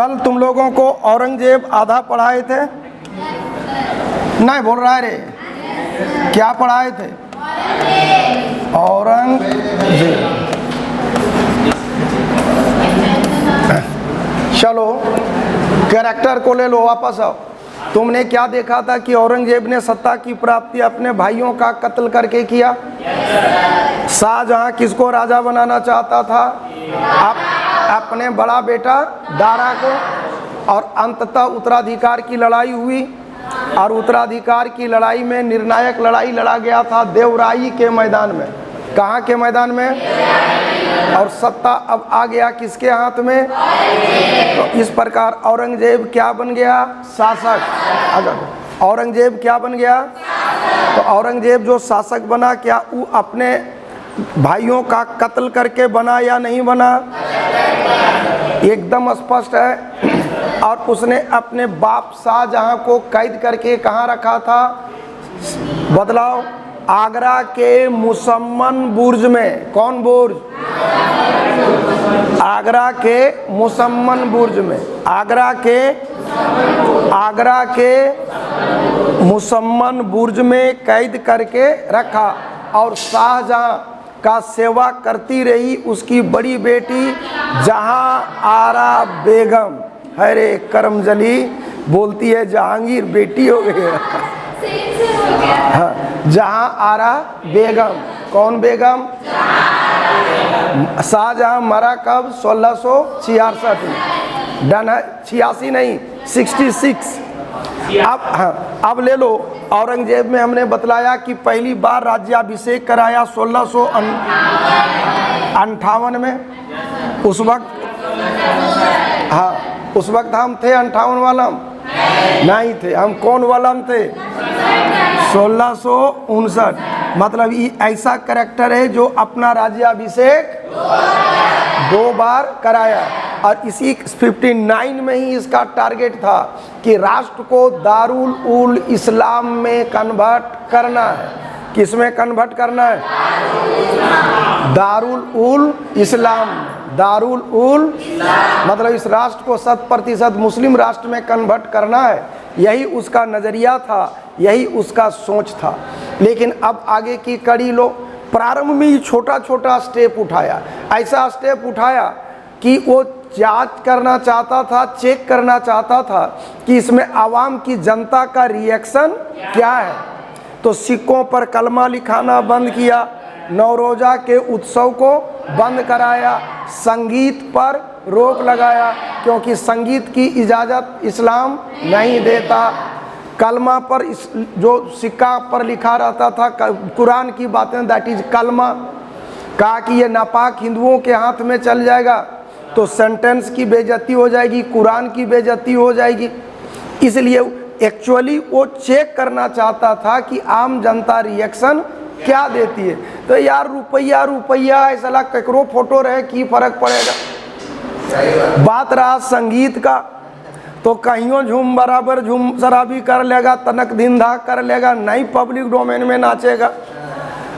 कल तुम लोगों को औरंगजेब आधा पढ़ाए थे, नहीं बोल रहा है रे, क्या पढ़ाए थे? औरंगजेब। चलो कैरेक्टर को ले लो, वापस आओ। तुमने क्या देखा था कि औरंगजेब ने सत्ता की प्राप्ति अपने भाइयों का कत्ल करके किया। शाहजहां किसको राजा बनाना चाहता था? अपने बड़ा बेटा दारा को। और अंततः उत्तराधिकार की लड़ाई हुई, और उत्तराधिकार की लड़ाई में निर्णायक लड़ाई लड़ा गया था देवराई के मैदान में। कहाँ के मैदान में? और सत्ता अब आ गया किसके हाथ में? तो इस प्रकार औरंगजेब क्या बन गया? शासक। अगर औरंगजेब क्या बन गया? तो औरंगजेब जो शासक बना, क्या वो अपने भाइयों का कत्ल करके बना या नहीं बना? एकदम स्पष्ट है। और उसने अपने बाप शाहजहां को कैद करके कहाँ रखा था? बदलाव, आगरा के मुसम्मन बुर्ज में। कौन बुर्ज? आगरा के मुसम्मन बुर्ज में। आगरा के मुसम्मन बुर्ज में कैद करके रखा। और शाहजहां का सेवा करती रही उसकी बड़ी बेटी जहां आरा बेगम। अरे करमजली बोलती है जहांगीर बेटी हो गई है। हाँ, जहां आरा बेगम। कौन बेगम? शाहजहां मरा कब? 1666 में। डन है, 86 नहीं, 66। अब हाँ, अब ले लो। औरंगजेब में हमने बतलाया कि पहली बार राज्याभिषेक कराया 1658 में। उस वक्त, हाँ, उस वक्त हम थे 58 वालम? नहीं थे। हम कौन वालम थे? 1659। मतलब ये ऐसा कैरेक्टर है जो अपना राज्याभिषेक 2 बार कराया। और इसी 59 में ही इसका टारगेट था कि राष्ट्र को दारुल उल इस्लाम में कन्वर्ट करना है। किस में कन्वर्ट करना है? दारुल उल इस्लाम। दारुल उल मतलब इस राष्ट्र को 100% मुस्लिम राष्ट्र में कन्वर्ट करना है। यही उसका नज़रिया था, यही उसका सोच था। लेकिन अब आगे की कड़ी लो। प्रारंभ में ही छोटा छोटा स्टेप उठाया। ऐसा स्टेप उठाया कि वो जांच करना चाहता था, चेक करना चाहता था कि इसमें आवाम की, जनता का रिएक्शन क्या है। तो सिक्कों पर कलमा लिखाना बंद किया, नौरोजा के उत्सव को बंद कराया, संगीत पर रोक लगाया क्योंकि संगीत की इजाज़त इस्लाम नहीं देता। कलमा पर जो सिक्का पर लिखा रहता था कुरान की बातें, दैट इज कलमा, कहा कि ये नापाक हिंदुओं के हाथ में चल जाएगा तो सेंटेंस की बेइज्जती हो जाएगी, कुरान की बेइज्जती हो जाएगी। इसलिए एक्चुअली वो चेक करना चाहता था कि आम जनता रिएक्शन क्या देती है। तो यार रुपया रुपया ऐसा ककरो फोटो रहे की फर्क पड़ेगा। बात रहा संगीत का, तो कहियों झूम बराबर झूम शराबी कर लेगा, तनक धिंधा कर लेगा, नहीं पब्लिक डोमेन में नाचेगा।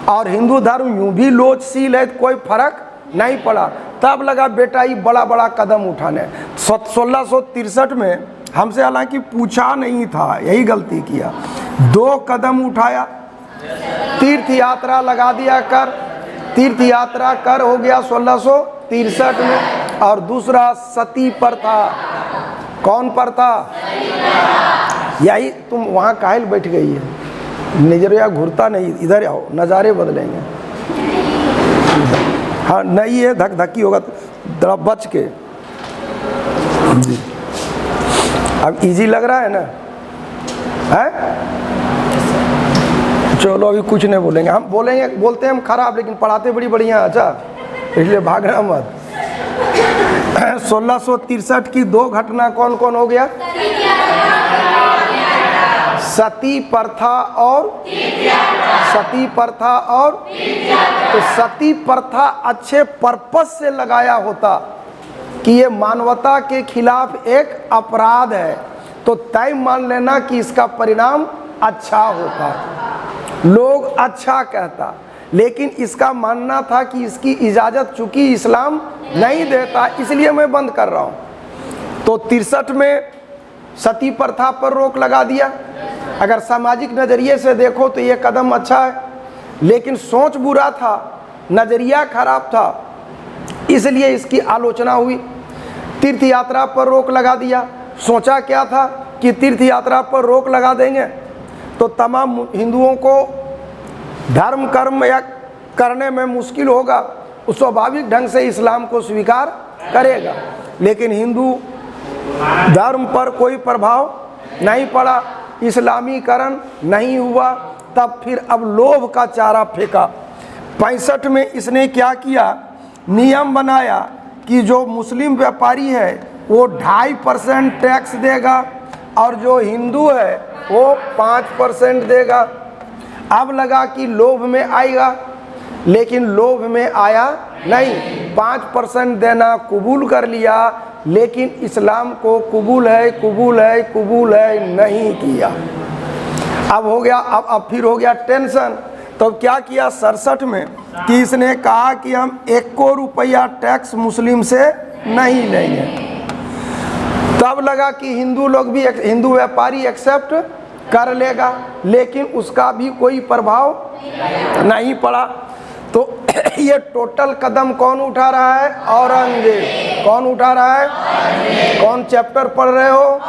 और हिंदू धर्म यूं भी लोचशील है, कोई फर्क नहीं पड़ा। तब लगा बेटा ये बड़ा बड़ा कदम उठाने। 1663 में हमसे हालांकि पूछा नहीं था, यही गलती किया। 2 कदम उठाया, तीर्थ यात्रा लगा दिया कर। तीर्थ यात्रा कर हो गया 1663 में। और दूसरा सती प्रथा। कौन प्रथा? यही तुम वहाँ काहिल बैठ गई है, नजरिया घूरता नहीं, इधर आओ, नज़ारे बदलेंगे। हाँ नहीं है, धक धक्की होगा, थोड़ा बच के। अब इजी लग रहा है ना? है? चलो अभी कुछ नहीं बोलेंगे, हम बोलेंगे, बोलते हैं हम खराब, लेकिन पढ़ाते बड़ी बढ़िया। अच्छा, इसलिए भागना मत। 1663 की 2 घटना कौन कौन हो गया? सती प्रथा और सती प्रथा और तो सती प्रथा अच्छे पर्पस से लगाया होता कि ये मानवता के खिलाफ एक अपराध है, तो तय मान लेना कि इसका परिणाम अच्छा होता, लोग अच्छा कहता। लेकिन इसका मानना था कि इसकी इजाज़त चूंकि इस्लाम नहीं देता, इसलिए मैं बंद कर रहा हूँ। तो 63 में सती प्रथा पर रोक लगा दिया। अगर सामाजिक नज़रिए से देखो तो ये कदम अच्छा है, लेकिन सोच बुरा था, नज़रिया खराब था, इसलिए इसकी आलोचना हुई। तीर्थ यात्रा पर रोक लगा दिया। सोचा क्या था कि तीर्थ यात्रा पर रोक लगा देंगे तो तमाम हिंदुओं को धर्म कर्म या करने में मुश्किल होगा, उस स्वाभाविक ढंग से इस्लाम को स्वीकार करेगा। लेकिन हिंदू धर्म पर कोई प्रभाव नहीं पड़ा, इस्लामीकरण नहीं हुआ। तब फिर अब लोभ का चारा फेंका। 65 में इसने क्या किया, नियम बनाया कि जो मुस्लिम व्यापारी है वो 2.5% टैक्स देगा और जो हिंदू है वो 5% देगा। अब लगा कि लोभ में आएगा, लेकिन लोभ में आया नहीं। 5% देना कबूल कर लिया, लेकिन इस्लाम को कबूल है कबूल है कबूल है नहीं किया। अब हो गया, अब फिर हो गया टेंशन। तो क्या किया 67 में कि इसने कहा कि हम 1 रुपया टैक्स मुस्लिम से नहीं लेंगे। तब लगा कि हिंदू लोग भी, हिंदू व्यापारी एक्सेप्ट कर लेगा, लेकिन उसका भी कोई प्रभाव नहीं पड़ा। तो ये टोटल कदम कौन उठा रहा है, औरंगजेब। कौन उठा रहा है, कौन चैप्टर पढ़ रहे हो,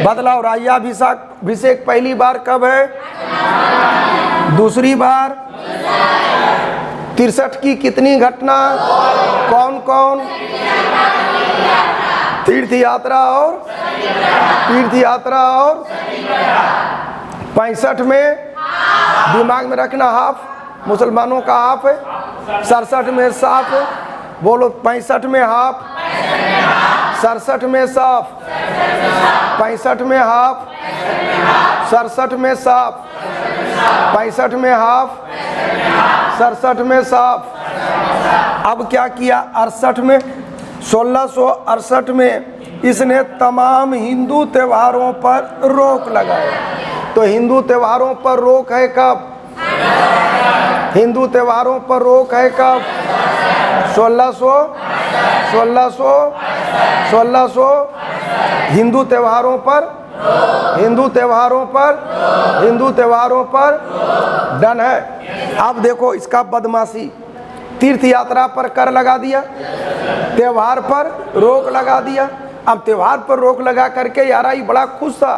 बदलाव राज्याभिषेक पहली बार कब है, दूसरी बार 63 की कितनी घटना, कौन कौन, तीर्थ यात्रा और 65 में दिमाग में रखना, हाफ मुसलमानों का हाफ है, 67 में साफ है। बोलो 65 में हाफ, 67 में साफ, 65 में हाफ, 67 में साफ, 65 में हाफ, 67 में साफ। अब क्या किया 68 में, 1668 में इसने तमाम हिंदू त्योहारों पर रोक लगाया। तो हिंदू त्योहारों पर रोक है कब, हिंदू त्योहारों पर रोक है कब, 1600 हिंदू त्योहारों पर डन है। अब देखो इसका बदमाशी, तीर्थ यात्रा पर कर लगा दिया, त्योहार पर रोक लगा दिया। अब त्योहार पर रोक लगा करके यार ही बड़ा खुश था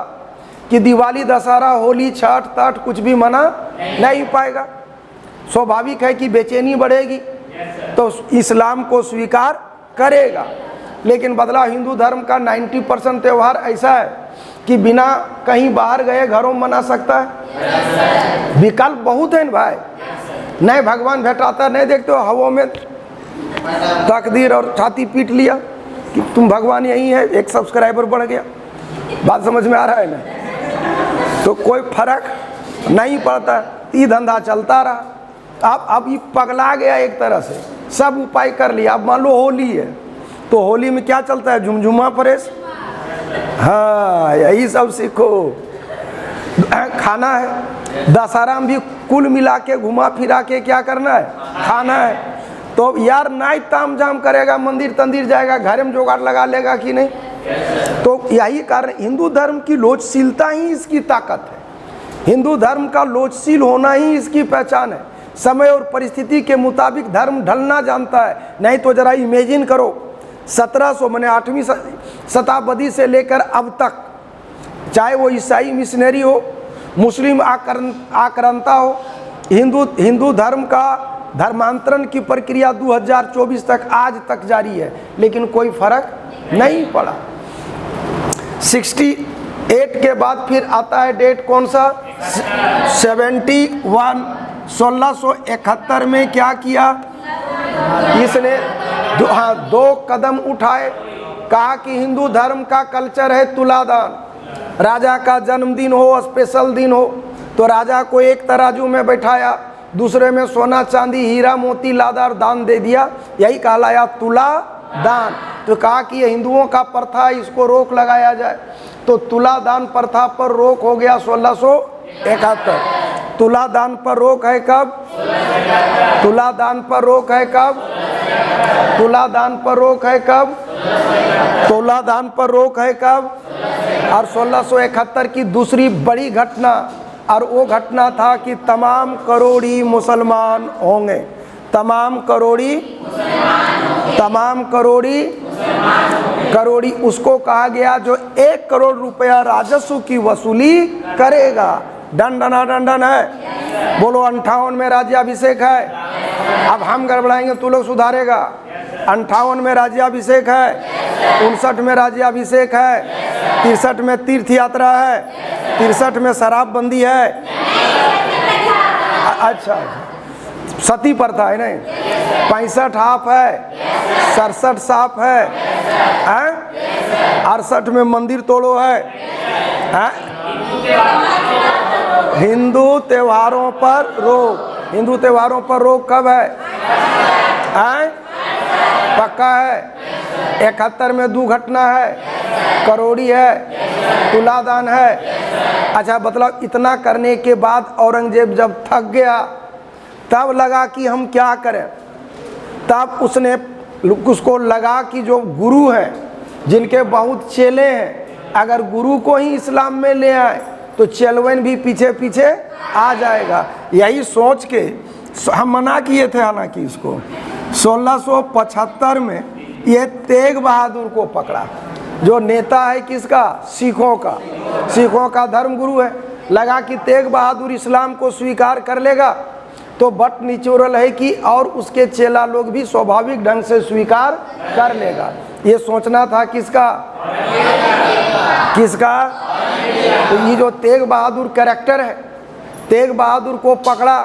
कि दिवाली, दशहरा, होली, छठ तट कुछ भी मना नहीं पाएगा। स्वाभाविक है कि बेचैनी बढ़ेगी, तो इस्लाम को स्वीकार करेगा। लेकिन बदला हिंदू धर्म का 90% त्यौहार ऐसा है कि बिना कहीं बाहर गए घरों में मना सकता है। विकल्प बहुत है भाई, नए भगवान भेटाता नहीं देखते हो, हवों में तकदीर और छाती पीट लिया कि तुम भगवान यही है, एक सब्सक्राइबर बढ़ गया। बात समझ में आ रहा है ना? तो कोई फर्क नहीं पड़ता, ये धंधा चलता रहा। अब ये पगला गया एक तरह से, सब उपाय कर लिया। अब मान लो होली है, तो होली में क्या चलता है, झुमझुमा परेश, हाँ यही सब सीखो। खाना है, दशहरा में भी कुल मिला के घुमा फिरा के क्या करना है, खाना है। तो यार नाइट ताम जाम करेगा, मंदिर तंदिर जाएगा, घर में जुगाड़ लगा लेगा कि नहीं। तो यही कारण, हिंदू धर्म की लोचशीलता ही इसकी ताकत है। हिंदू धर्म का लोचशील होना ही इसकी पहचान है। समय और परिस्थिति के मुताबिक धर्म ढलना जानता है। नहीं तो जरा इमेजिन करो, 1700 माने 8वीं शताब्दी से लेकर अब तक, चाहे वो ईसाई मिशनरी हो, मुस्लिम आक्रांता हो, हिंदू धर्म का धर्मांतरण की प्रक्रिया 2024 तक आज तक जारी है, लेकिन कोई फर्क नहीं पड़ा। 68 के बाद फिर आता है डेट कौन सा, 71। 1671 में क्या किया इसने, दो कदम उठाए। कहा कि हिंदू धर्म का कल्चर है तुलादान, राजा का जन्मदिन हो, स्पेशल दिन हो, तो राजा को एक तराजू में बैठाया, दूसरे में सोना चांदी हीरा मोती लादार दान दे दिया, यही कहलाया तुला दान। तो कहा कि ये हिंदुओं का प्रथा है, इसको रोक लगाया जाए। तो तुला दान प्रथा पर रोक हो गया 1671। तुला दान पर रोक है कब, तुला दान पर रोक है कब, तुला दान पर रोक है कब, तोला दान पर रोक है कब? और 1671 की दूसरी बड़ी घटना, और वो घटना था कि तमाम करोड़ी मुसलमान होंगे। तमाम करोड़ी उसको कहा गया जो 1 करोड़ रुपया राजस्व की वसूली करेगा। डन डना डन है। बोलो 58 में राज्याभिषेक है। अब हम गड़बड़ाएंगे तू लोग सुधारेगा। 58 में राज्याभिषेक है, 59 में राज्याभिषेक है, 63 में तीर्थ यात्रा है, 63 में शराबबंदी है। अच्छा, सती प्रथा है नहीं, 65 हाफ है, 67 साफ है, 68 में मंदिर तोड़ो है। हिंदू त्योहारों पर रोक। हिंदू त्योहारों पर रोक कब है? पक्का है। 71 में 2 घटना है, करोड़ी है, तुलादान है। अच्छा, मतलब इतना करने के बाद औरंगजेब जब थक गया तब लगा कि हम क्या करें। तब उसको लगा कि जो गुरु हैं, जिनके बहुत चेले हैं, अगर गुरु को ही इस्लाम में ले आए तो चेलवन भी पीछे पीछे आ जाएगा। यही सोच के हम मना किए थे हालांकि इसको। 1675 में ये तेग बहादुर को पकड़ा, जो नेता है किसका? सिखों का। सिखों का धर्म गुरु है। लगा कि तेग बहादुर इस्लाम को स्वीकार कर लेगा तो बट निचोरल है कि और उसके चेला लोग भी स्वाभाविक ढंग से स्वीकार कर लेगा। ये सोचना था किसका? तो ये जो तेग बहादुर कैरेक्टर है, तेग बहादुर को पकड़ा,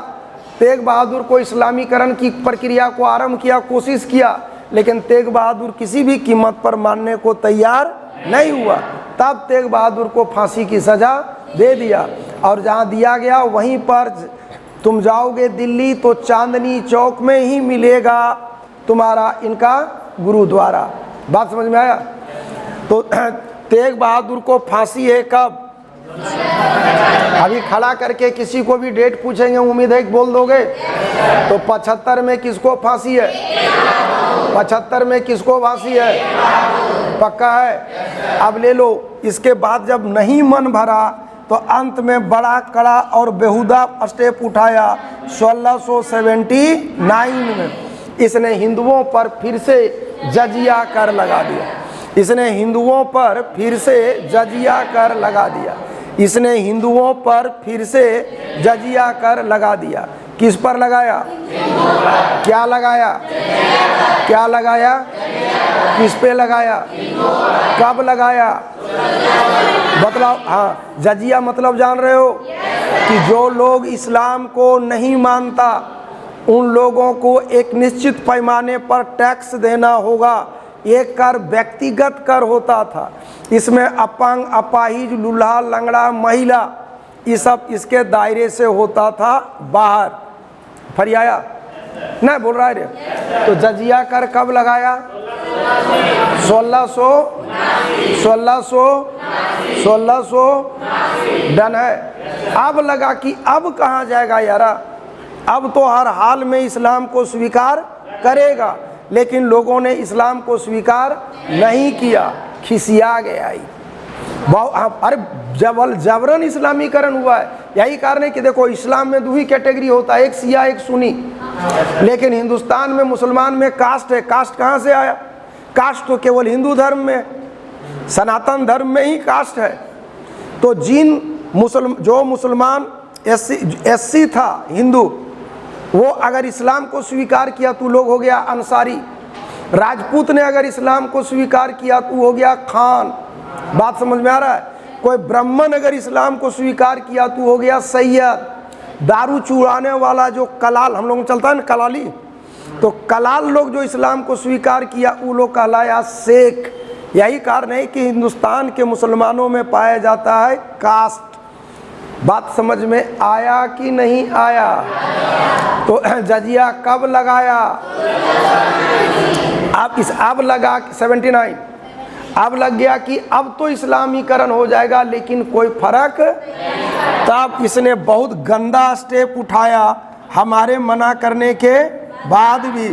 तेग बहादुर को इस्लामीकरण की प्रक्रिया को आरंभ किया, कोशिश किया, लेकिन तेग बहादुर किसी भी कीमत पर मानने को तैयार नहीं हुआ। तब तेग बहादुर को फांसी की सजा दे दिया। और जहाँ दिया गया वहीं पर तुम जाओगे दिल्ली तो चांदनी चौक में ही मिलेगा तुम्हारा इनका गुरुद्वारा। बात समझ में आया? तो तेग बहादुर को फांसी है कब? अभी खड़ा करके किसी को भी डेट पूछेंगे, उम्मीद है कि बोल दोगे। तो 75 में किसको फांसी है? 75 में किसको फांसी है? पक्का है। अब ले लो। इसके बाद जब नहीं मन भरा तो अंत में बड़ा कड़ा और बेहुदा स्टेप उठाया 1679 में। इसने हिंदुओं पर फिर से जजिया कर लगा दिया। इसने हिंदुओं पर फिर से जजिया कर लगा दिया। इसने हिंदुओं पर फिर से जजिया कर लगा दिया। किस पर लगाया? क्या लगाया? क्या लगाया? किस पे लगाया? कब लगाया? बतलाओ। हाँ, जजिया मतलब जान रहे हो कि जो लोग इस्लाम को नहीं मानता उन लोगों को एक निश्चित पैमाने पर टैक्स देना होगा। ये कर व्यक्तिगत कर होता था। इसमें अपंग, अपाहिज, लूल्हा, लंगड़ा, महिला, ये सब इसके दायरे से होता था बाहर। फरियाया नहीं बोल रहा है रे। तो जजिया कर कब लगाया? 1600 डन है। अब लगा कि अब कहाँ जाएगा यारा, अब तो हर हाल में इस्लाम को स्वीकार करेगा। लेकिन लोगों ने इस्लाम को स्वीकार नहीं किया, खिसिया गया ही। अरे जबरन इस्लामीकरण हुआ है। यही कारण है कि देखो इस्लाम में 2 ही कैटेगरी होता है, एक शिया एक सुन्नी। लेकिन हिंदुस्तान में मुसलमान में कास्ट है। कास्ट कहाँ से आया? कास्ट तो केवल हिंदू धर्म में, सनातन धर्म में ही कास्ट है। तो जो मुसलमान एससी था हिंदू, वो अगर इस्लाम को स्वीकार किया तो लोग हो गया अंसारी। राजपूत ने अगर इस्लाम को स्वीकार किया तो हो गया खान। बात समझ में आ रहा है? कोई ब्राह्मण अगर इस्लाम को स्वीकार किया तो हो गया सैयद। दारू चुराने वाला जो कलाल, हम लोगों को चलता है ना कलाली, तो कलाल लोग जो इस्लाम को स्वीकार किया वो लोग कहलाया शेख। यही कारण है कि हिंदुस्तान के मुसलमानों में पाया जाता है कास्ट। बात समझ में आया कि नहीं आया? तो जजिया कब लगाया? अब लगा 79। अब लग गया कि अब तो इस्लामीकरण हो जाएगा, लेकिन कोई फर्क। तब इसने बहुत गंदा स्टेप उठाया हमारे मना करने के बाद भी।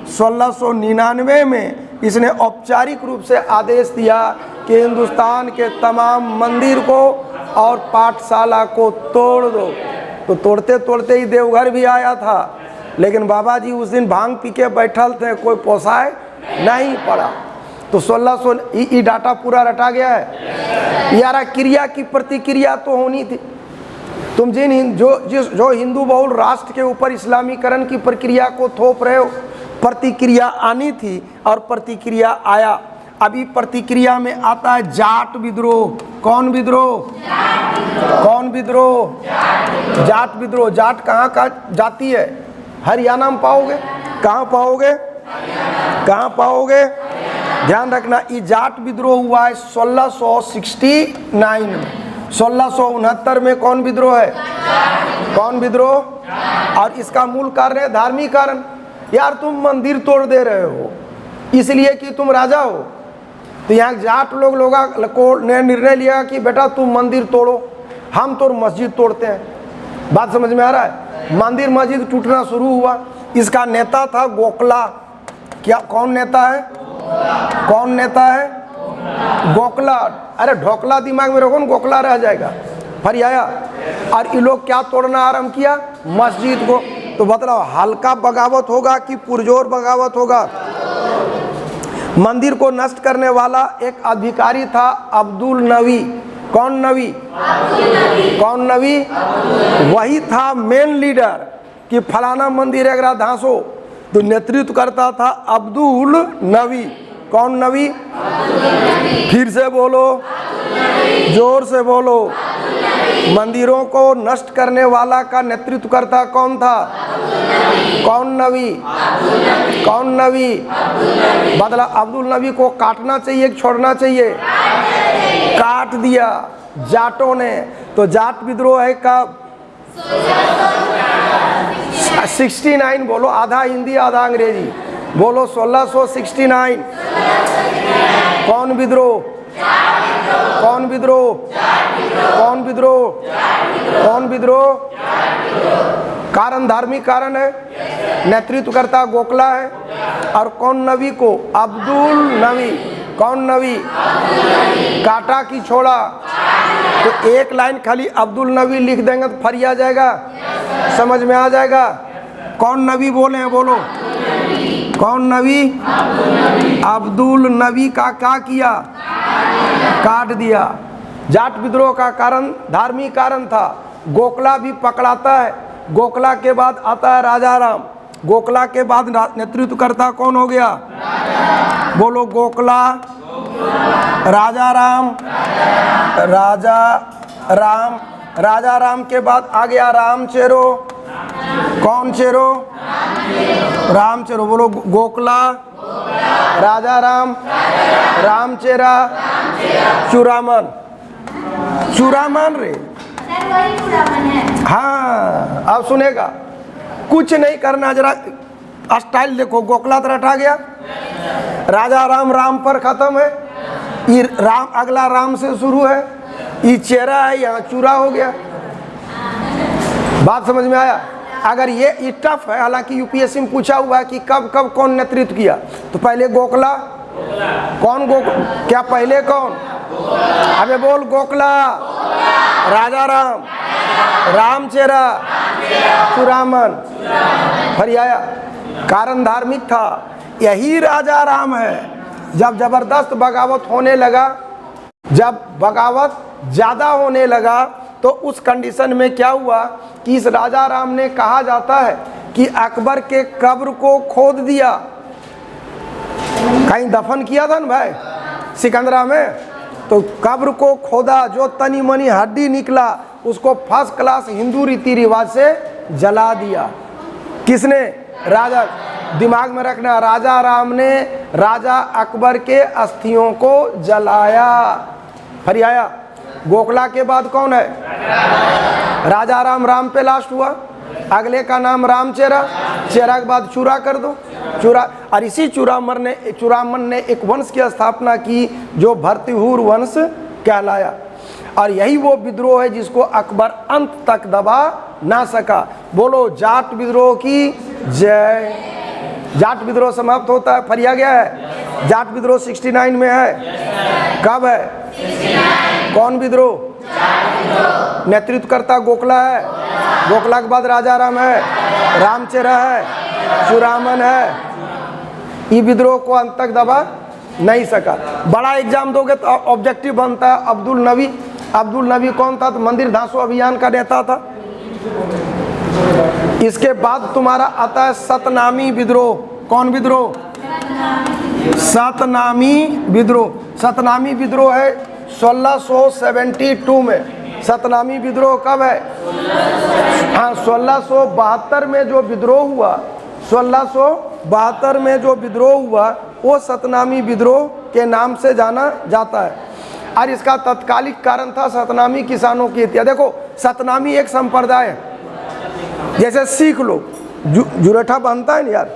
1699 में इसने औपचारिक रूप से आदेश दिया कि हिंदुस्तान के तमाम मंदिर को और पाठशाला को तोड़ दो। तो तोड़ते तोड़ते ही देवघर भी आया था, लेकिन बाबा जी उस दिन भांग पी के बैठल थे, कोई पोसाए नहीं पड़ा। तो 1600 ये डाटा पूरा रटा गया है। यारा क्रिया की प्रतिक्रिया तो होनी थी। तुम जो हिंदू बहुल राष्ट्र के ऊपर इस्लामीकरण की प्रक्रिया को थोप रहे हो, प्रतिक्रिया आनी थी और प्रतिक्रिया आया। अभी प्रतिक्रिया में आता है जाट विद्रोह। कौन विद्रोह? कौन विद्रोह? जाट विद्रोह। जाट कहाँ का जाति है? हरियाणा में पाओगे। कहाँ पाओगे? कहाँ पाओगे? ध्यान रखना, ये जाट विद्रोह हुआ है 1669 में। 1669 में कौन विद्रोह है? कौन विद्रोह? और इसका मूल कारण है धार्मिक कारण। यार तुम मंदिर तोड़ दे रहे हो इसलिए कि तुम राजा हो। तो यहाँ जाट लोगों को ने निर्णय लिया कि बेटा तुम मंदिर तोड़ो, हम तो मस्जिद तोड़ते हैं। बात समझ में आ रहा है? मंदिर मस्जिद टूटना शुरू हुआ। इसका नेता था गोखला। क्या कौन नेता है? कौन नेता है? गोखला। अरे ढोकला दिमाग में रखो ना, गोखला रह जाएगा। फिर आया और ये लोग क्या तोड़ना आरंभ किया? मस्जिद को। तो बताओ हल्का बगावत होगा कि पुरजोर बगावत होगा? मंदिर को नष्ट करने वाला एक अधिकारी था अब्दुल नबी। कौन नबी? कौन नबी? वही था मेन लीडर कि फलाना मंदिर अगर धांसो। तो नेतृत्व करता था अब्दुल नबी। कौन नबी? फिर से बोलो, जोर से बोलो। मंदिरों को नष्ट करने वाला का नेतृत्व करता कौन था? कौन नबी? कौन नबी? बदला अब्दुल नबी को काटना चाहिए कि छोड़ना चाहिए? काट दिया जाटों ने। तो जाट विद्रोह है कब? 69। बोलो, आधा हिंदी आधा अंग्रेजी। बोलो 1669। कौन विद्रोह? कौन विद्रोह? कौन विद्रोह? कौन विद्रोह? कारण धार्मिक कारण है। नेतृत्व करता गोखला है। और कौन नबी को? अब्दुल नबी। कौन नबी? काटा कि छोड़ा? तो एक लाइन खाली अब्दुल नबी लिख देंगे तो फरिया जाएगा, समझ में आ जाएगा। कौन नबी बोले हैं? बोलो कौन नबी? अब्दुल नबी का क्या किया? काट दिया। जाट विद्रोह का कारण धार्मिक कारण था। गोखला भी पकड़ाता है। गोखला के बाद आता है राजा राम। गोखला के बाद नेतृत्व करता कौन हो गया? बोलो गोखला, राजा राम, राजा राम। राजा राम के बाद आ गया राम चेरो। कौन चेरो? राम चेरो। बोलो गोखला, राजा राम, राम चेरा, चूरामन। चूरामन रे। हाँ अब सुनेगा, कुछ नहीं करना, जरा स्टाइल देखो। गोखला तो रटा गया, राजा राम राम पर खत्म है। ये राम अगला राम से शुरू है, ये चेहरा है, यहाँ चूरा हो गया। बात समझ में आया? अगर ये टफ है, हालांकि यूपीएससी में पूछा हुआ है कि कब कब कौन नेतृत्व किया, तो पहले गोखला। कौन क्या पहले कौन? अबे बोल गोखला, राजा राम, राम चेरा, चूरामन। फिर आया कारण धार्मिक था। यही राजा राम है। जब जबरदस्त बगावत होने लगा, जब बगावत ज्यादा होने लगा, तो उस कंडीशन में क्या हुआ कि इस राजा राम ने, कहा जाता है कि अकबर के कब्र को खोद दिया। कहीं दफन किया था ना भाई सिकंदरा में, तो कब्र को खोदा, जो तनी मनी हड्डी निकला उसको फर्स्ट क्लास हिंदू रीति रिवाज से जला दिया। किसने? राजा। दिमाग में रखना, राजा राम ने राजा अकबर के अस्थियों को जलाया। फिर आया गोखला के बाद कौन है? राजा राम। राम पे लास्ट हुआ, अगले का नाम राम चेरा। चेरा के बाद चूरा कर दो, चूरा। और इसी चूरामन ने एक वंश की स्थापना की जो भरतहूर वंश कहलाया। और यही वो विद्रोह है जिसको अकबर अंत तक दबा ना सका। बोलो जाट विद्रोह की जय। जाट विद्रोह समाप्त होता है, फरिया गया है। जाट विद्रोह 69 में है। कब है? कौन विद्रोह? नेतृत्वकर्ता गोखला है। गोखला के बाद राजा राम है, रामचेरा है, चुरामन है। ये विद्रोह को अंत तक दबा नहीं सका। बड़ा एग्जाम दोगे तो ऑब्जेक्टिव बनता है अब्दुल नबी। अब्दुल नबी कौन था? तो मंदिर धांसो अभियान का नेता था। इसके बाद तुम्हारा आता है सतनामी विद्रोह। कौन विद्रोह? सतनामी विद्रोह। सतनामी विद्रोह है 1672 में। सतनामी विद्रोह कब है? हाँ, 1672 में जो विद्रोह हुआ, 1672 में जो विद्रोह हुआ वो सतनामी विद्रोह के नाम से जाना जाता है। और इसका तत्कालिक कारण था सतनामी किसानों की हत्या। देखो, सतनामी एक संप्रदाय है, जैसे सिख लोग जुरेठा बनता है ना यार,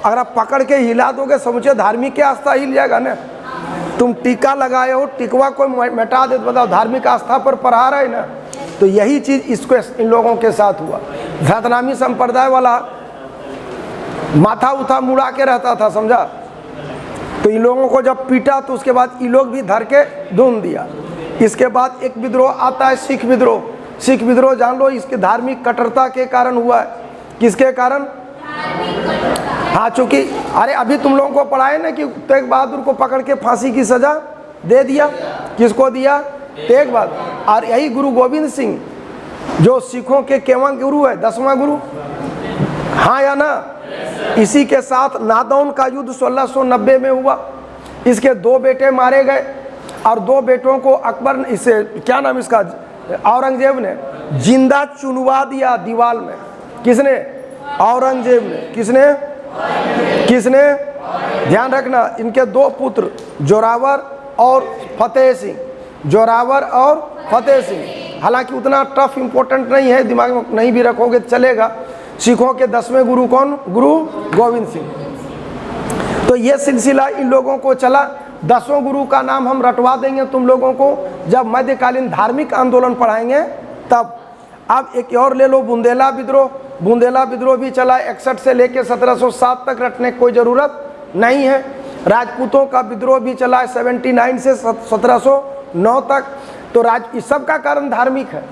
अगर आप पकड़ के हिला दोगे समझे धार्मिक आस्था हिल जाएगा ना। तुम टीका लगाए हो, टिकवा कोई मिटा दे तो बताओ धार्मिक आस्था पर प्रहार है ना। तो यही चीज इसको इन लोगों के साथ हुआ। सतनामी संप्रदाय वाला माथा उठा मुड़ा के रहता था, समझा। तो इन लोगों को जब पीटा तो उसके बाद ये लोग भी धर के धूम दिया। इसके बाद एक विद्रोह आता है सिख विद्रोह। सिख विद्रोह जान लो, इसके धार्मिक कट्टरता के कारण हुआ है। किसके कारण? हाँ, चूंकि अरे अभी तुम लोगों को पढ़ाए ना कि तेग बहादुर को पकड़ के फांसी की सजा दे दिया। किसको दिया? तेग बहादुर। और यही गुरु गोविंद सिंह जो सिखों के केवं गुरु है, 10वां गुरु, हाँ या ना। इसी के साथ नादौन का युद्ध 1690 में हुआ। इसके 2 बेटे मारे गए और 2 बेटों को अकबर ने, इसे क्या नाम इसका, औरंगजेब ने जिंदा चुनवा दिया दीवार में। किसने? औरंगजेब ने। किसने? किसने? ध्यान रखना, इनके 2 पुत्र जोरावर और फतेह सिंह। जोरावर और फतेह सिंह। हालांकि उतना टफ इंपॉर्टेंट नहीं है, दिमाग में नहीं भी रखोगे तो चलेगा। सिखों के 10वें गुरु कौन? गुरु गोविंद सिंह। तो ये सिलसिला इन लोगों को चला। 10वें गुरु का नाम हम रटवा देंगे तुम लोगों को जब मध्यकालीन धार्मिक आंदोलन पढ़ाएंगे तब। अब एक और ले लो, बुंदेला विद्रोह। बुंदेला विद्रोह भी चला 61 से लेकर 1707 तक, रटने की कोई ज़रूरत नहीं है। राजपूतों का विद्रोह भी चला 79 से 1709 तक। तो इस सब का कारण धार्मिक है।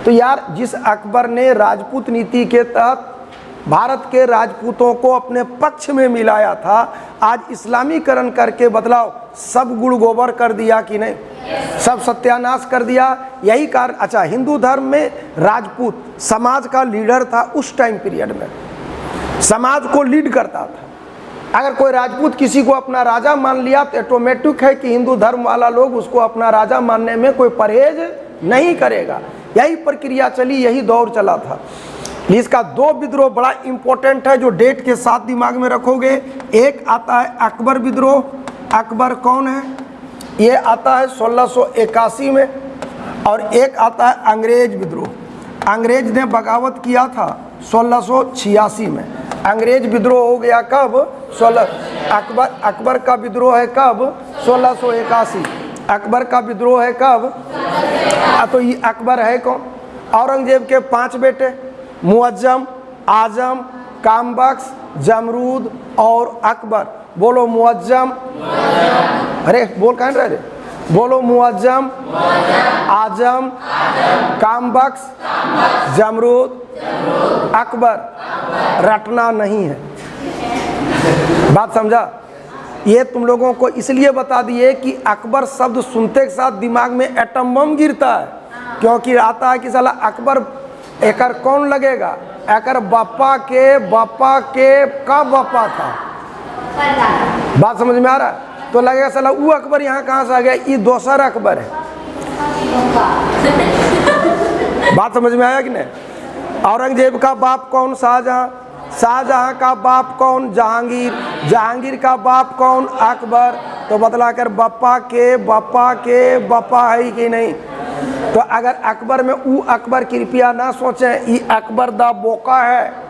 तो यार, जिस अकबर ने राजपूत नीति के तहत भारत के राजपूतों को अपने पक्ष में मिलाया था, आज इस्लामीकरण करके बदलाव सब गुड़ गोबर कर दिया कि नहीं? सब सत्यानाश कर दिया। यही कारण। अच्छा, हिंदू धर्म में राजपूत समाज का लीडर था उस टाइम पीरियड में, समाज को लीड करता था। अगर कोई राजपूत किसी को अपना राजा मान लिया तो ऑटोमेटिक है कि हिंदू धर्म वाला लोग उसको अपना राजा मानने में कोई परहेज नहीं करेगा। यही प्रक्रिया चली, यही दौर चला था। इसका 2 विद्रोह बड़ा इंपॉर्टेंट है जो डेट के साथ दिमाग में रखोगे। एक आता है अकबर विद्रोह। अकबर कौन है? ये आता है 1681 में। और एक आता है अंग्रेज विद्रोह। अंग्रेज ने बगावत किया था 1686 में। अंग्रेज विद्रोह हो गया कब? अकबर का विद्रोह है कब? 1681। अकबर का विद्रोह है कब? तो ये अकबर है कौन? औरंगजेब के 5 बेटे, मुअज्जम, आजम, कामबख्श, जमरूद और अकबर। बोलो मुअज्जम। अरे बोल कहाँ रहे? बोलो मुअज्जम, आजम, कामबख्श, जमरूद, अकबर। रटना नहीं है। बात समझा? ये तुम लोगों को इसलिए बता दिए कि अकबर शब्द सुनते के साथ दिमाग में एटम बम गिरता है, क्योंकि आता है कि साला अकबर एकर कौन लगेगा? एकर बापा के का बापा था। बात समझ में आ रहा है? तो लगेगा साला वो अकबर यहाँ कहाँ से आ गया, ये दोसर अकबर है। बात समझ में आया कि नहीं? औरंगजेब का बाप कौन? शाहजहां। शाहजहां का बाप कौन? जहांगीर। जहांगीर का बाप कौन? अकबर। तो बतला कर बापा के बापा है कि नहीं? तो अगर अकबर में अकबर कृपया ना सोचें, ये अकबर द बोका है।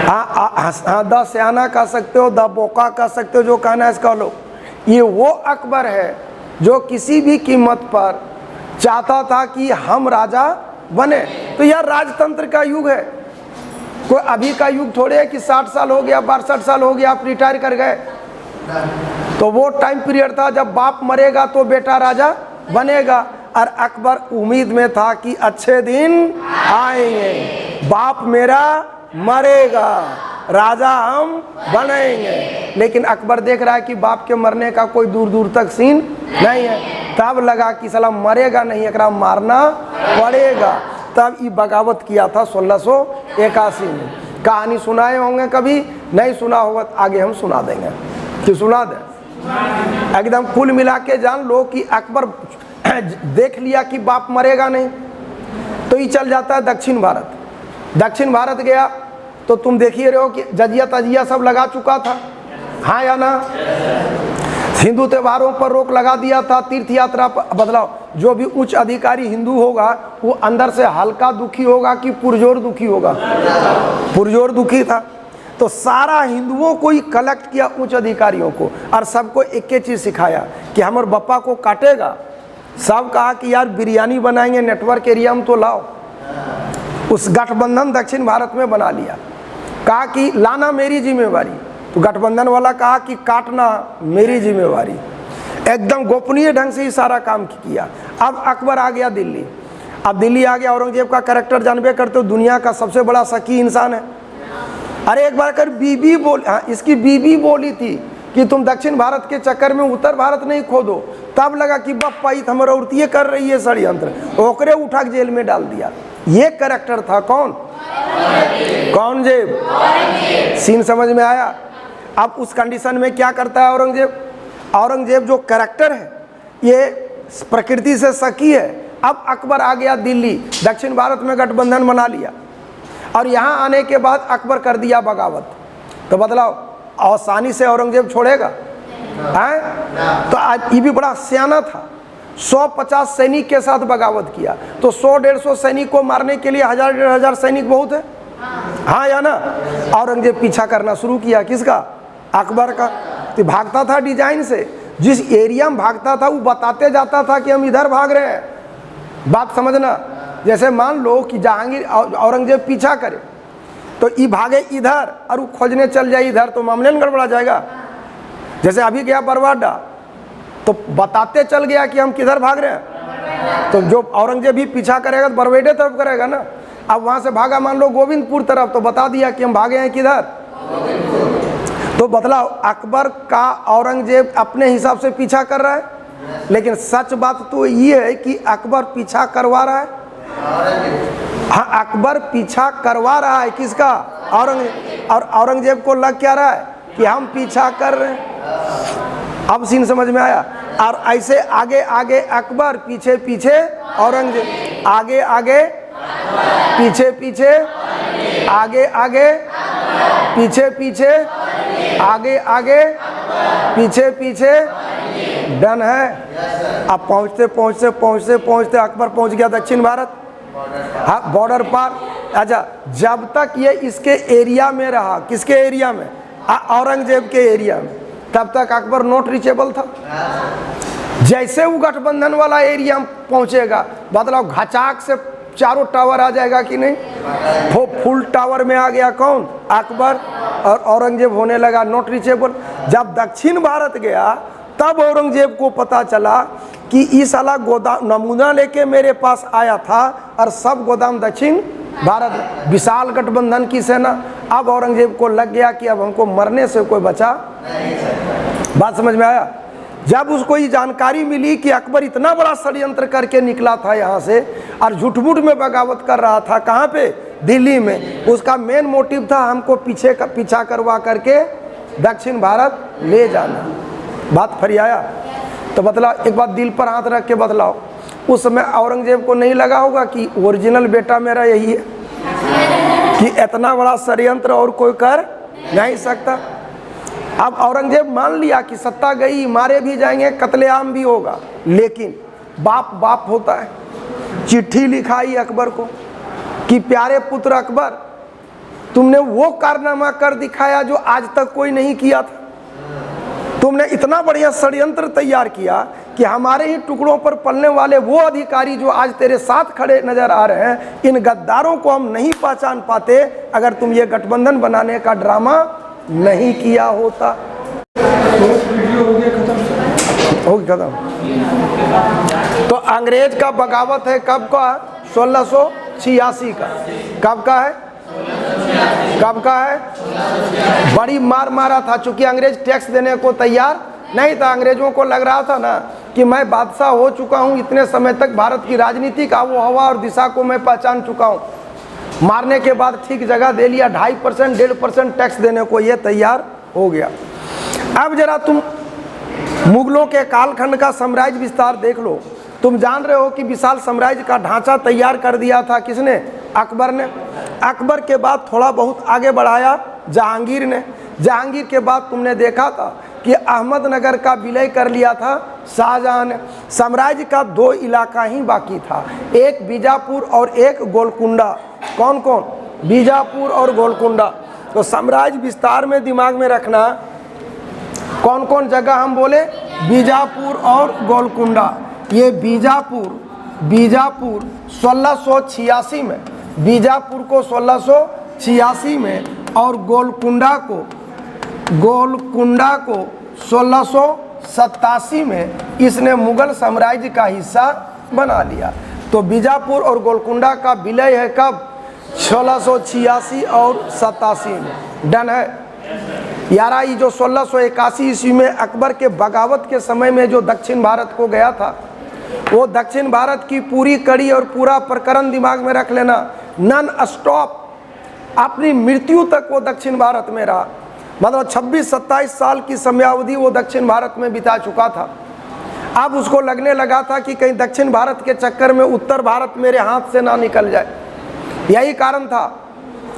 हाँ, द सियाना कह सकते हो, द बोका कह सकते हो, जो कहना है इसका लो। ये वो अकबर है जो किसी भी कीमत पर चाहता था कि हम राजा बने। तो यह राजतंत्र का युग है, कोई अभी का युग थोड़े है कि 60 साल हो गया, 62 साल हो गया, आप रिटायर कर गए। तो वो टाइम पीरियड था जब बाप मरेगा तो बेटा राजा बनेगा, और अकबर उम्मीद में था कि अच्छे दिन आएंगे, बाप मेरा मरेगा, राजा हम बनेंगे। लेकिन अकबर देख रहा है कि बाप के मरने का कोई दूर दूर तक सीन नहीं है। तब लगा कि साला मरेगा नहीं, एकरा मारना पड़ेगा। तब ये बगावत किया था 1681 में। कहानी सुनाए होंगे, कभी नहीं सुना होगा, आगे हम सुना देंगे। कि सुना दें एकदम कुल मिला के जान लो कि अकबर देख लिया कि बाप मरेगा नहीं, तो ये चल जाता है दक्षिण भारत। दक्षिण भारत गया तो तुम देखिए रहे हो कि जजिया तजिया सब लगा चुका था, हाँ या ना। हिंदू त्योहारों पर रोक लगा दिया था, तीर्थ यात्रा पर बदलाव। जो भी उच्च अधिकारी हिंदू होगा वो अंदर से हल्का दुखी होगा कि पुरजोर दुखी होगा? पुरजोर दुखी था। तो सारा हिंदुओं को ही कलेक्ट किया, उच्च अधिकारियों को, और सबको एक ही चीज़ सिखाया कि हमारे बप्पा को काटेगा। सब कहा कि यार बिरयानी बनाएंगे, नेटवर्क एरिया में तो लाओ। उस गठबंधन दक्षिण भारत में बना लिया, कहा कि लाना मेरी जिम्मेवारी। तो गठबंधन वाला कहा कि काटना मेरी जिम्मेवारी। एकदम गोपनीय ढंग से ही सारा काम किया। अब अकबर आ गया दिल्ली। अब दिल्ली आ गया, औरंगजेब का कैरेक्टर जानबे करते हो, दुनिया का सबसे बड़ा शकी इंसान है। अरे एक बार कर बीबी बोल, हाँ इसकी बीबी बोली थी कि तुम दक्षिण भारत के चक्कर में उत्तर भारत नहीं खोदो। तब लगा कि बप्पा हमारा औरतिये कर रही है षड्यंत्र, ओकरे उठा के जेल में डाल दिया। ये कैरेक्टर था कौन? कौन जेब? सीन समझ में आया? अब उस कंडीशन में क्या करता है औरंगजेब? औरंगजेब जो कैरेक्टर है ये प्रकृति से शकी है। अब अकबर आ गया दिल्ली, दक्षिण भारत में गठबंधन बना लिया, और यहाँ आने के बाद अकबर कर दिया बगावत। तो बदलाव आसानी से औरंगजेब छोड़ेगा? हैं? तो आज ये भी बड़ा सियाना था। 150 सैनिक के साथ बगावत किया। तो 100-150 सैनिक को मारने के लिए 1000-1500 सैनिक बहुत है, हाँ या ना। औरंगजेब पीछा करना शुरू किया, किसका? अकबर का। तो भागता था डिजाइन से, जिस एरिया में भागता था वो बताते जाता था कि हम इधर भाग रहे हैं। बात समझना, जैसे मान लो कि जहांगीर औरंगजेब पीछा करे तो ये भागे इधर और वो खोजने चल जाए इधर, तो मामले में गड़बड़ा जाएगा। जैसे अभी गया बरवाडा तो बताते चल गया कि हम किधर भाग रहे हैं, तो जो औरंगजेब भी पीछा करेगा तो बरवेडे तरफ करेगा ना। अब वहां से भागा मान लो गोविंदपुर तरफ, तो बता दिया कि हम भागे हैं किधर। तो बदलाव अकबर का औरंगजेब अपने हिसाब से पीछा कर रहा है, लेकिन सच बात तो ये है कि अकबर पीछा करवा रहा है। हाँ, अकबर पीछा करवा रहा है, किसका? औरंगजेब। और औरंगजेब को लग क्या रहा है कि हम पीछा कर रहे हैं। अब सीन समझ में आया? और ऐसे आगे आगे अकबर, पीछे पीछे औरंगजेब, आगे आगे पीछे पीछे, आगे आगे पीछे पीछे, आगे आगे पीछे पीछे। डन है। अब पहुंचते पहुंचते पहुंचते पहुंचते अकबर पहुंच गया दक्षिण भारत, हाँ बॉर्डर पार। अच्छा, जब तक ये इसके एरिया में रहा, किसके एरिया में? औरंगजेब के एरिया में, तब तक अकबर नॉट रीचेबल था। जैसे वो गठबंधन वाला एरिया में पहुंचेगा, बदलाव घचाक से चारों टावर आ जाएगा कि नहीं? वो फुल टावर में आ गया कौन? अकबर। और औरंगजेब होने लगा नॉट रीचेबल। जब दक्षिण भारत गया तब औरंगजेब को पता चला कि इस साला गोदाम नमूना लेके मेरे पास आया था और सब गोदाम दक्षिण भारत, विशाल गठबंधन की सेना। अब औरंगजेब को लग गया कि अब हमको मरने से कोई बचा। बात समझ में आया? जब उसको ये जानकारी मिली कि अकबर इतना बड़ा षड्यंत्र करके निकला था यहाँ से और झूठ-मूठ में बगावत कर रहा था, कहाँ पे? दिल्ली में। उसका मेन मोटिव था हमको पीछा करवा करके दक्षिण भारत ले जाना। बात फरियाया? तो बतलाओ, एक बात दिल पर हाथ रख के बतलाओ, उस समय औरंगजेब को नहीं लगा होगा कि ओरिजिनल बेटा मेरा यही है, कि इतना बड़ा षड्यंत्र और कोई कर नहीं सकता। अब औरंगजेब मान लिया कि सत्ता गई, मारे भी जाएंगे, कत्लेआम भी होगा, लेकिन बाप बाप होता है। चिट्ठी लिखाई अकबर को कि प्यारे पुत्र अकबर, तुमने वो कारनामा कर दिखाया जो आज तक कोई नहीं किया था। तुमने इतना बढ़िया षड्यंत्र तैयार किया कि हमारे ही टुकड़ों पर पलने वाले वो अधिकारी जो आज तेरे साथ खड़े नजर आ रहे हैं, इन गद्दारों को हम नहीं पहचान पाते अगर तुम ये गठबंधन बनाने का ड्रामा नहीं किया होता। हो गया खत्म। तो अंग्रेज का बगावत है कब का? 1686 का। कब का है? कब का है? बड़ी मार मारा था, चूंकि अंग्रेज टैक्स देने को तैयार नहीं था। अंग्रेजों को लग रहा था ना कि मैं बादशाह हो चुका हूं, इतने समय तक भारत की राजनीति का वो हवा और दिशा को मैं पहचान चुका हूं। मारने के बाद ठीक जगह दे लिया, 2.5% 1.5% टैक्स देने को ये तैयार हो गया। अब जरा तुम मुगलों के कालखंड का साम्राज्य विस्तार देख लो। तुम जान रहे हो कि विशाल साम्राज्य का ढांचा तैयार कर दिया था किसने? अकबर ने। अकबर के बाद थोड़ा बहुत आगे बढ़ाया जहांगीर ने। जहांगीर के बाद तुमने देखा था कि अहमदनगर का विलय कर लिया था शाहजहां ने। साम्राज्य का 2 इलाका ही बाकी था, एक बीजापुर और एक गोलकुंडा। कौन कौन? बीजापुर और गोलकुंडा। तो साम्राज्य विस्तार में दिमाग में रखना कौन कौन जगह हम बोले? बीजापुर और गोलकुंडा। ये बीजापुर 1686 में, बीजापुर को 1686 में और गोलकुंडा को 1687 में इसने मुगल साम्राज्य का हिस्सा बना लिया। तो बीजापुर और गोलकुंडा का विलय है कब? 1686 और 87 में। डन है यारा। ये जो 1681 ईस्वी में अकबर के बगावत के समय में जो दक्षिण भारत को गया था, वो दक्षिण भारत की पूरी कड़ी और पूरा प्रकरण दिमाग में रख लेना। नॉन स्टॉप अपनी मृत्यु तक वो दक्षिण भारत में रहा। मतलब 26-27 साल की समयावधि वो दक्षिण भारत में बिता चुका था। अब उसको लगने लगा था कि कहीं दक्षिण भारत के चक्कर में उत्तर भारत मेरे हाथ से ना निकल जाए। यही कारण था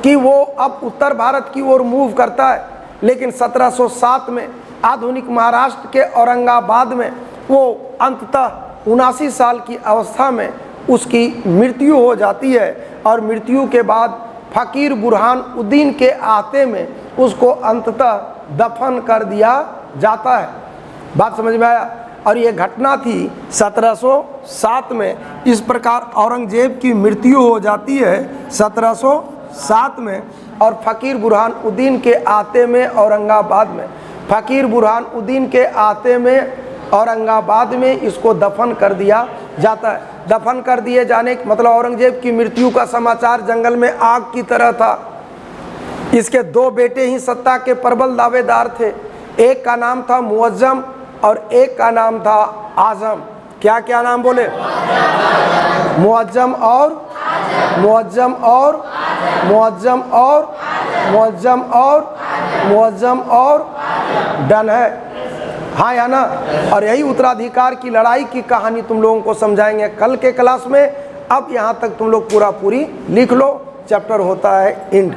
कि वो अब उत्तर भारत की ओर मूव करता है। लेकिन 1707 में आधुनिक महाराष्ट्र के औरंगाबाद में वो अंततः 79 साल की अवस्था में उसकी मृत्यु हो जाती है। और मृत्यु के बाद फ़कीर बुरहानुद्दीन के आते में उसको अंततः दफन कर दिया जाता है। बात समझ में आया? और ये घटना थी 1707 में। इस प्रकार औरंगजेब की मृत्यु हो जाती है 1707 में और फ़कीर बुरहानुद्दीन के आते में औरंगाबाद में, फ़कीर बुरहानुद्दीन के आते में औरंगाबाद में इसको दफन कर दिया जाता है। दफन कर दिए जाने मतलब औरंगजेब की मृत्यु का समाचार जंगल में आग की तरह था। इसके 2 बेटे ही सत्ता के प्रबल दावेदार थे। एक का नाम था मुअज्जम और एक का नाम था आजम। क्या क्या नाम बोले? मुअज्जम और मुअज्जम और मुअज्जम और मुअज्जम और मुअज्जम और डन है। हाँ या ना? और यही उत्तराधिकार की लड़ाई की कहानी तुम लोगों को समझाएंगे कल के क्लास में। अब यहाँ तक तुम लोग पूरी लिख लो। चैप्टर होता है इंड।